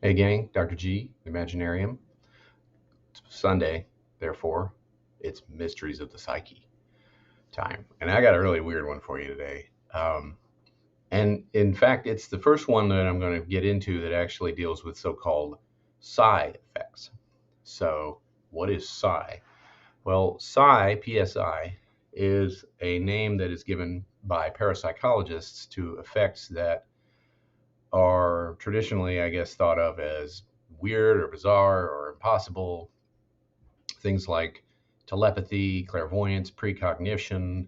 Hey gang, Dr. G, Imaginarium. It's Sunday, therefore, it's Mysteries of the Psyche time. And I got a really weird one for you today. And in fact, it's the first one that I'm going to get into that actually deals with so-called psi effects. So, what is psi? Well, psi, PSI, is a name that is given by parapsychologists to effects that are traditionally, I guess, thought of as weird or bizarre or impossible. Things like telepathy, clairvoyance, precognition,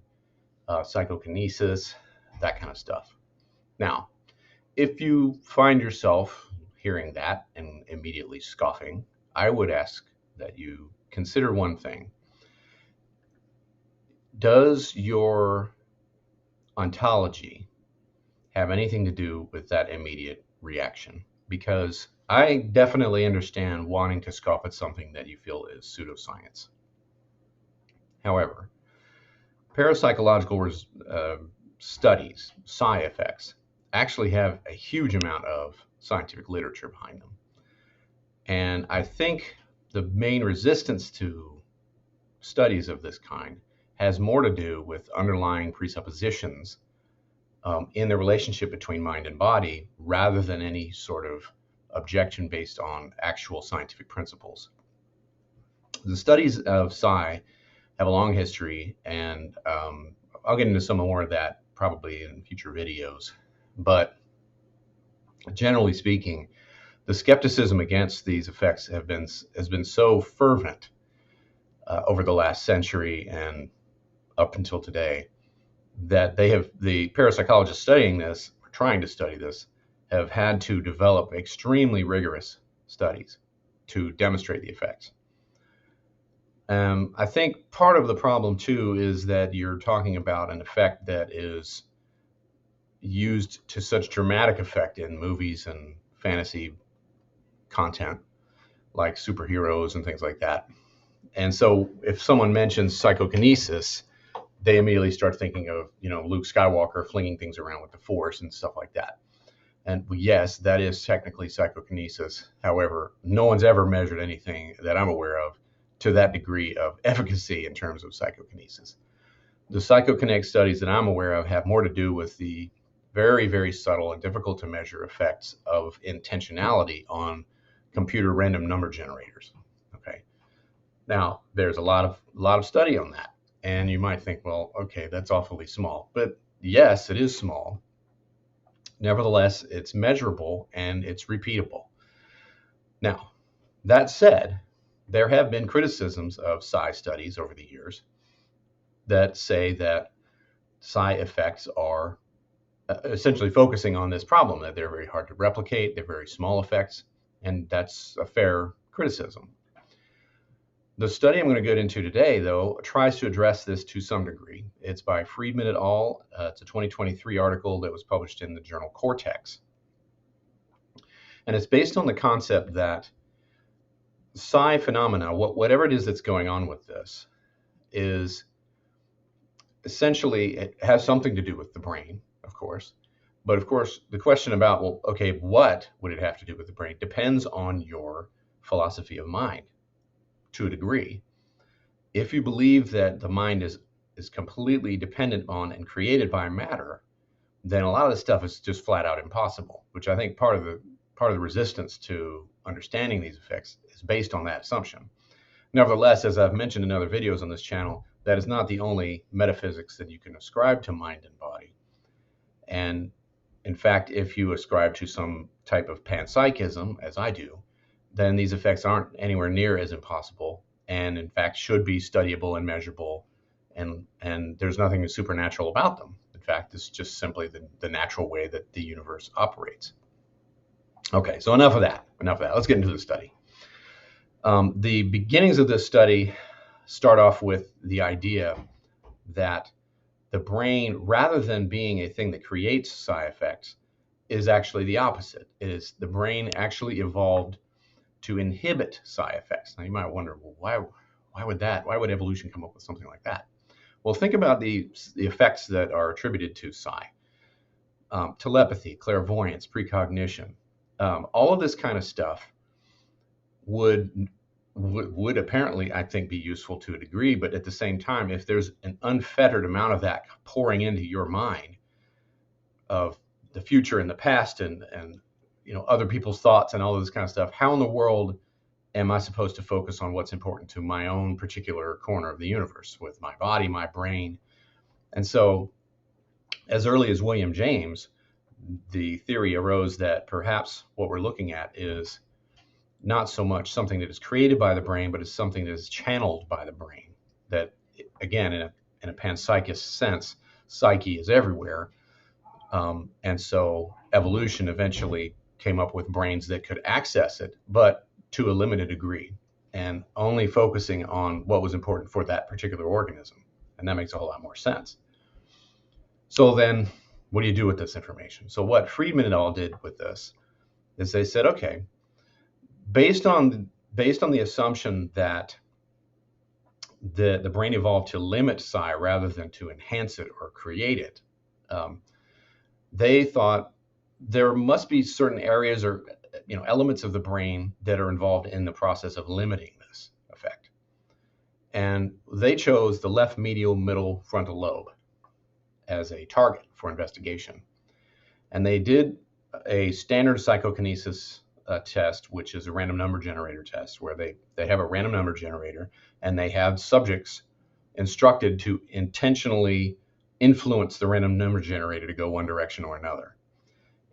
psychokinesis, that kind of stuff. Now, if you find yourself hearing that and immediately scoffing, I would ask that you consider one thing. Does your ontology have anything to do with that immediate reaction? Because I definitely understand wanting to scoff at something that you feel is pseudoscience. However, parapsychological studies, psi effects, actually have a huge amount of scientific literature behind them. And I think the main resistance to studies of this kind has more to do with underlying presuppositions in the relationship between mind and body rather than any sort of objection based on actual scientific principles. The studies of psi have a long history, and I'll get into some more of that probably in future videos. But generally speaking, the skepticism against these effects has been so fervent over the last century and up until today that the parapsychologists studying this, or trying to study this, have had to develop extremely rigorous studies to demonstrate the effects. I think part of the problem too is that you're talking about an effect that is used to such dramatic effect in movies and fantasy content, like superheroes and things like that. And so, if someone mentions psychokinesis, they immediately start thinking of Luke Skywalker flinging things around with the Force and stuff like that. And yes, that is technically psychokinesis. However, no one's ever measured anything that I'm aware of to that degree of efficacy in terms of psychokinesis. The psychokinetic studies that I'm aware of have more to do with the very, very subtle and difficult to measure effects of intentionality on computer random number generators. Okay. Now, there's a lot of study on that. And you might think, well, okay, that's awfully small. But yes, it is small. Nevertheless, it's measurable and it's repeatable. Now, that said, there have been criticisms of psi studies over the years that say that psi effects are essentially focusing on this problem, that they're very hard to replicate, they're very small effects, and that's a fair criticism. The study I'm going to get into today, though, tries to address this to some degree. It's by Friedman et al. It's a 2023 article that was published in the journal Cortex. And it's based on the concept that psi phenomena, whatever it is that's going on with this, is essentially, it has something to do with the brain, of course. But of course, the question about, well, okay, what would it have to do with the brain depends on your philosophy of mind to a degree. If you believe that the mind is completely dependent on and created by matter, then a lot of this stuff is just flat out impossible, which I think part of the resistance to understanding these effects is based on that assumption. Nevertheless, as I've mentioned in other videos on this channel, that is not the only metaphysics that you can ascribe to mind and body. And in fact, if you ascribe to some type of panpsychism, as I do, then these effects aren't anywhere near as impossible, and in fact should be studyable and measurable, and there's nothing supernatural about them. In fact, it's just simply the natural way that the universe operates. Okay, so enough of that. Let's get into the study. The beginnings of this study start off with the idea that the brain, rather than being a thing that creates psi effects, is actually the opposite. It is the brain actually evolved to inhibit psi effects. Now you might wonder, well, why would evolution come up with something like that? Well, think about the effects that are attributed to psi. Telepathy, clairvoyance, precognition. All of this kind of stuff would apparently, I think, be useful to a degree, but at the same time, if there's an unfettered amount of that pouring into your mind of the future and the past and other people's thoughts and all this kind of stuff, how in the world am I supposed to focus on what's important to my own particular corner of the universe with my body, my brain? And so, as early as William James, the theory arose that perhaps what we're looking at is not so much something that is created by the brain, but is something that is channeled by the brain. That, again, in a panpsychist sense, psyche is everywhere. And so evolution eventually came up with brains that could access it, but to a limited degree, and only focusing on what was important for that particular organism. And that makes a whole lot more sense. So then, what do you do with this information? So what Friedman et al. Did with this is they said, okay, based on the assumption that the brain evolved to limit psi rather than to enhance it or create it, they thought there must be certain areas or elements of the brain that are involved in the process of limiting this effect. And they chose the left medial middle frontal lobe as a target for investigation. And they did a standard psychokinesis test, which is a random number generator test, where they have a random number generator and they have subjects instructed to intentionally influence the random number generator to go one direction or another.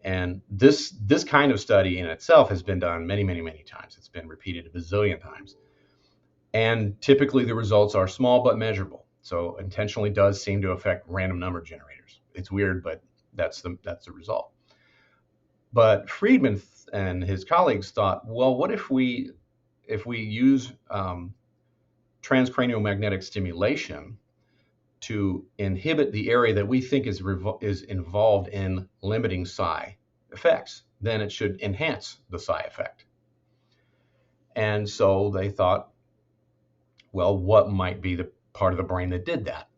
And this kind of study in itself has been done many, many, many times. It's been repeated a bazillion times. And typically the results are small but measurable. So intentionally does seem to affect random number generators. It's weird, but that's the result. But Friedman and his colleagues thought, well, what if we use transcranial magnetic stimulation to inhibit the area that we think is involved in limiting psi effects? Then it should enhance the psi effect. And so they thought, well, what might be the part of the brain that did that?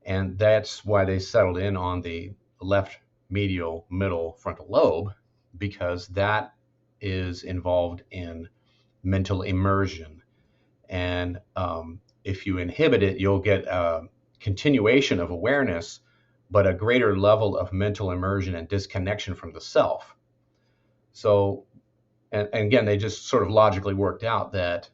And that's why they settled in on the left medial middle frontal lobe, because that is involved in mental immersion. And if you inhibit it, you'll get a continuation of awareness, but a greater level of mental immersion and disconnection from the self. So, and again, they just sort of logically worked out that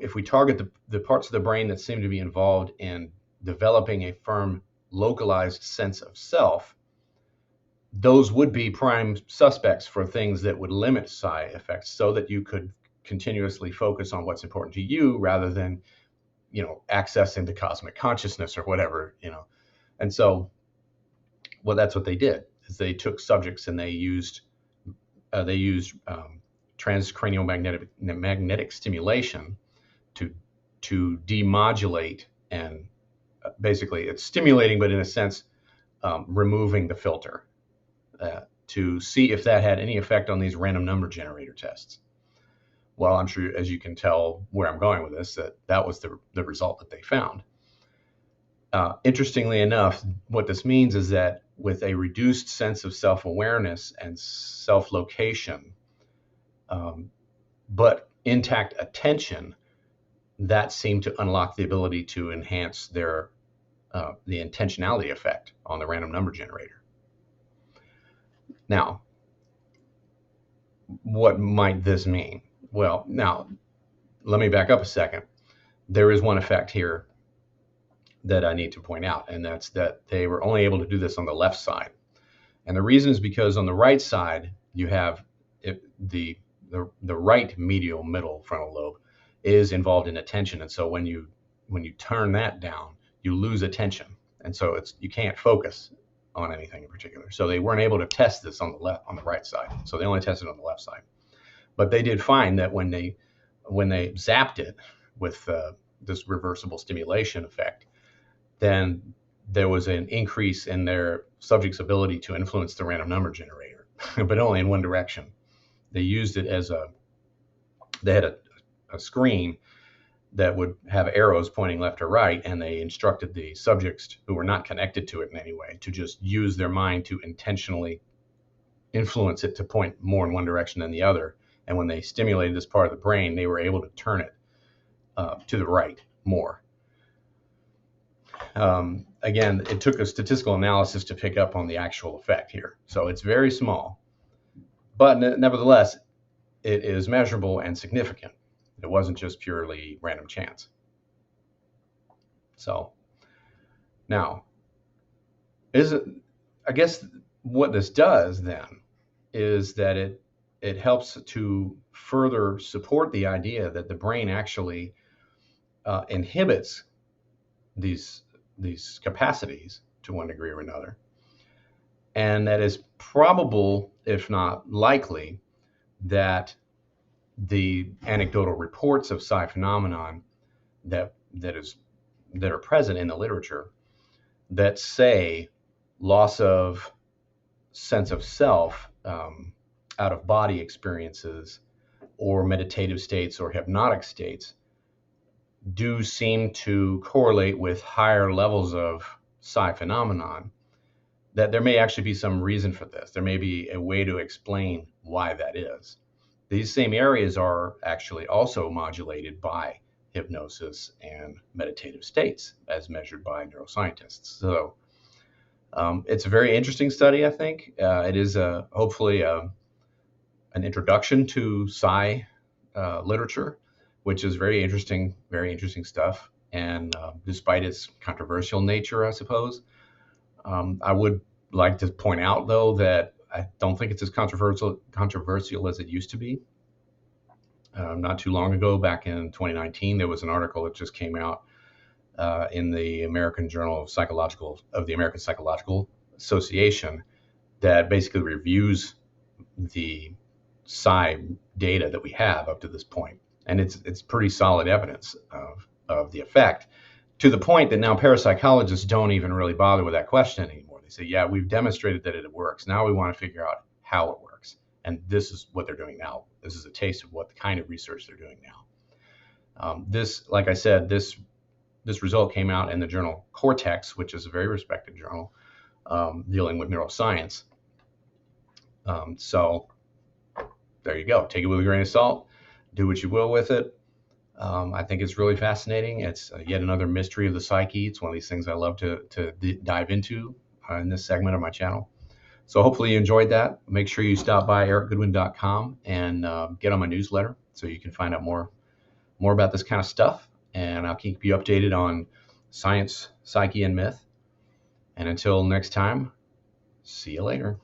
if we target the parts of the brain that seem to be involved in developing a firm localized sense of self, those would be prime suspects for things that would limit psi effects, so that you could continuously focus on what's important to you rather than, accessing the cosmic consciousness or whatever, And so, well, that's what they did, is they took subjects and they used transcranial magnetic stimulation to demodulate, and basically it's stimulating, but in a sense, removing the filter, to see if that had any effect on these random number generator tests. Well, I'm sure, as you can tell where I'm going with this, that was the result that they found. Interestingly enough, what this means is that with a reduced sense of self-awareness and self-location, but intact attention, that seemed to unlock the ability to enhance the intentionality effect on the random number generator. Now, what might this mean? Well, now, let me back up a second. There is one effect here that I need to point out, and that's that they were only able to do this on the left side. And the reason is because on the right side, you have the right medial middle frontal lobe is involved in attention. And so when you turn that down, you lose attention. And so you can't focus on anything in particular. So they weren't able to test this on the right side. So they only tested on the left side. But they did find that when they zapped it with this reversible stimulation effect, then there was an increase in their subject's ability to influence the random number generator, but only in one direction. They used it they had a screen that would have arrows pointing left or right, and they instructed the subjects who were not connected to it in any way to just use their mind to intentionally influence it to point more in one direction than the other. And when they stimulated this part of the brain, they were able to turn it to the right more. Again, it took a statistical analysis to pick up on the actual effect here. So it's very small, but nevertheless, it is measurable and significant. It wasn't just purely random chance. So now, I guess what this does then is that it helps to further support the idea that the brain actually inhibits these capacities to one degree or another, and that is probable, if not likely, that the anecdotal reports of psi phenomenon that are present in the literature that say loss of sense of self, out of body experiences, or meditative states or hypnotic states do seem to correlate with higher levels of psi phenomenon, that there may actually be some reason for this. There may be a way to explain why that is. These same areas are actually also modulated by hypnosis and meditative states as measured by neuroscientists. So it's a very interesting study, I think. It is hopefully an introduction to psi literature, which is very interesting stuff. And despite its controversial nature, I suppose, I would like to point out, though, that I don't think it's as controversial as it used to be. Not too long ago, back in 2019, there was an article that just came out in the American Journal of the American Psychological Association that basically reviews the psi data that we have up to this point, and it's pretty solid evidence of the effect, to the point that now parapsychologists don't even really bother with that question anymore. They say, yeah, we've demonstrated that it works. Now we want to figure out how it works, and this is what they're doing now. This is a taste of what the kind of research they're doing now. This, like I said, this result came out in the journal Cortex, which is a very respected journal dealing with neuroscience. So there you go. Take it with a grain of salt. Do what you will with it. I think it's really fascinating. It's yet another mystery of the psyche. It's one of these things I love to dive into in this segment of my channel. So hopefully you enjoyed that. Make sure you stop by ericgoodwyn.com and get on my newsletter so you can find out more about this kind of stuff. And I'll keep you updated on science, psyche, and myth. And until next time, see you later.